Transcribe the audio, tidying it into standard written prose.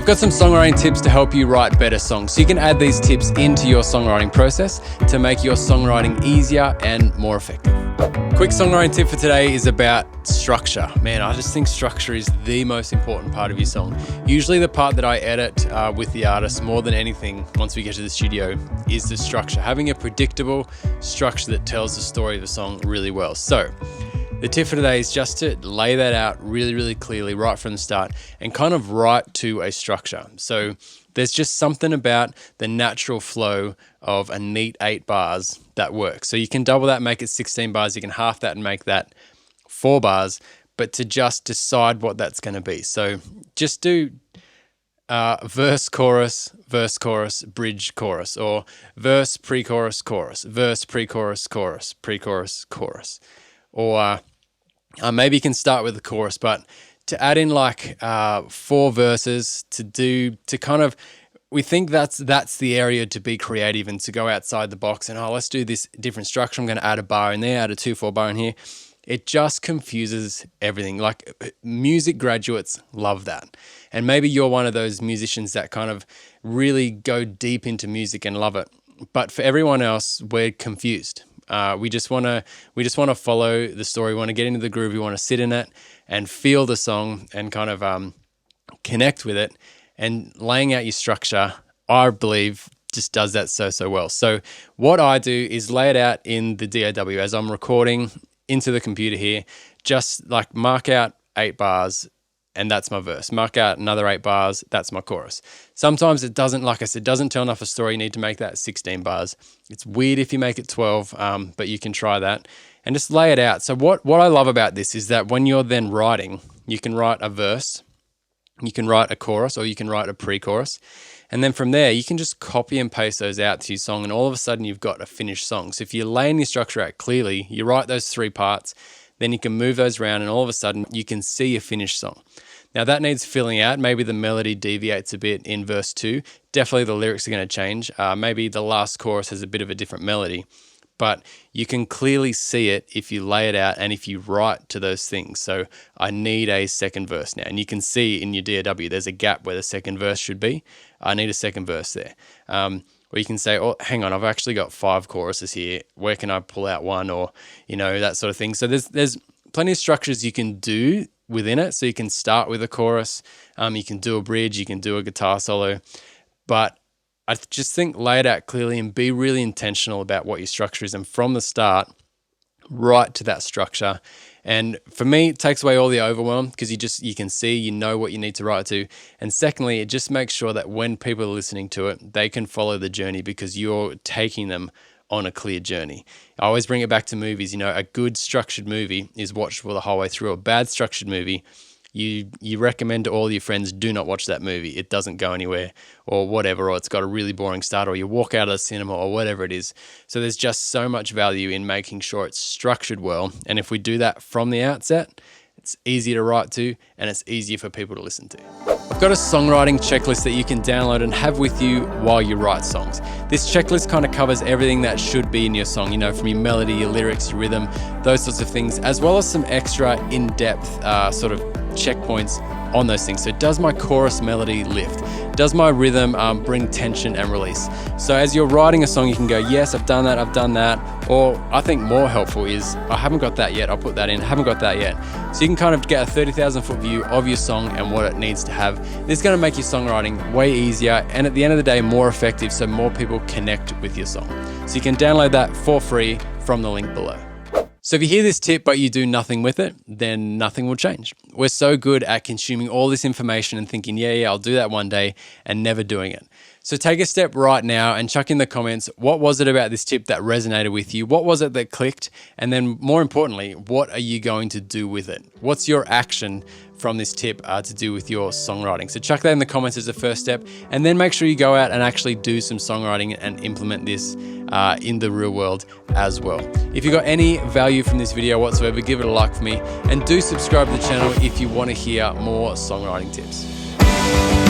got some songwriting tips to help you write better songs. So you can add these tips into your songwriting process to make your songwriting easier and more effective. Quick songwriting tip for today is about structure. Man, I just think structure is the most important part of your song. Usually the part that I edit with the artist more than anything once we get to the studio is the structure. Having a predictable structure that tells the story of the song really well. So the tip for today is just to lay that out really, really clearly right from the start and kind of write to a structure. So there's just something about the natural flow of a neat 8 bars that works. So you can double that, make it 16 bars. You can half that and make that 4 bars, but to just decide what that's going to be. So just do verse, chorus, bridge, chorus, or verse, pre-chorus, chorus, verse, pre-chorus, chorus, pre-chorus, chorus. Or maybe you can start with the chorus, but to add in like 4 verses to kind of, we think that's the area to be creative and to go outside the box and, let's do this different structure. I'm going to add a bar in there, add a 2/4 bar in here. It just confuses everything. Like music graduates love that. And maybe you're one of those musicians that kind of really go deep into music and love it. But for everyone else, we're confused. We just want to follow the story. We want to get into the groove. We want to sit in it and feel the song and kind of connect with it. And laying out your structure, I believe, just does that so well. So what I do is lay it out in the DAW as I'm recording into the computer here. Just like mark out 8 bars, and that's my verse. Mark out another 8 bars, that's my chorus. Sometimes it doesn't, like I said, doesn't tell enough a story. You need to make that 16 bars. It's weird if you make it 12, but you can try that and just lay it out. So what I love about this is that when you're then writing, you can write a verse, you can write a chorus, or you can write a pre-chorus. And then from there, you can just copy and paste those out to your song, and all of a sudden you've got a finished song. So if you're laying your structure out clearly, you write those 3 parts, then you can move those around, and all of a sudden you can see a finished song. Now that needs filling out. Maybe the melody deviates a bit in verse 2. Definitely the lyrics are going to change. Maybe the last chorus has a bit of a different melody, but you can clearly see it if you lay it out and if you write to those things. So I need a second verse now, and you can see in your DAW there's a gap where the second verse should be. I need a second verse there. Or you can say, oh, hang on, I've actually got 5 choruses here. Where can I pull out one? Or, that sort of thing. So there's plenty of structures you can do within it. So you can start with a chorus, you can do a bridge, you can do a guitar solo, but I just think lay it out clearly and be really intentional about what your structure is, and from the start, write to that structure. And for me, it takes away all the overwhelm because you can see, you know what you need to write to. And secondly, it just makes sure that when people are listening to it, they can follow the journey because you're taking them on a clear journey. I always bring it back to movies. A good structured movie is watchable the whole way through. A bad structured movie, you recommend to all your friends, do not watch that movie. It doesn't go anywhere, or whatever, or it's got a really boring start, or you walk out of the cinema, or whatever it is. So there's just so much value in making sure it's structured well. And if we do that from the outset, it's easier to write to, and it's easier for people to listen to. I've got a songwriting checklist that you can download and have with you while you write songs. This checklist kind of covers everything that should be in your song, from your melody, your lyrics, your rhythm, those sorts of things, as well as some extra in-depth sort of checkpoints on those things. So does my chorus melody lift? Does my rhythm bring tension and release? So as you're writing a song, you can go, yes, I've done that. Or I think more helpful is, I haven't got that yet, I'll put that in, haven't got that yet. So you can kind of get a 30,000 foot view of your song and what it needs to have. This is going to make your songwriting way easier, and at the end of the day, more effective, so more people connect with your song. So you can download that for free from the link below. So if you hear this tip but you do nothing with it, then nothing will change. We're so good at consuming all this information and thinking, yeah, I'll do that one day, and never doing it. So take a step right now and chuck in the comments, what was it about this tip that resonated with you? What was it that clicked? And then more importantly, what are you going to do with it? What's your action from this tip to do with your songwriting? So chuck that in the comments as a first step, and then make sure you go out and actually do some songwriting and implement this in the real world as well. If you got any value from this video whatsoever, give it a like for me, and do subscribe to the channel if you want to hear more songwriting tips.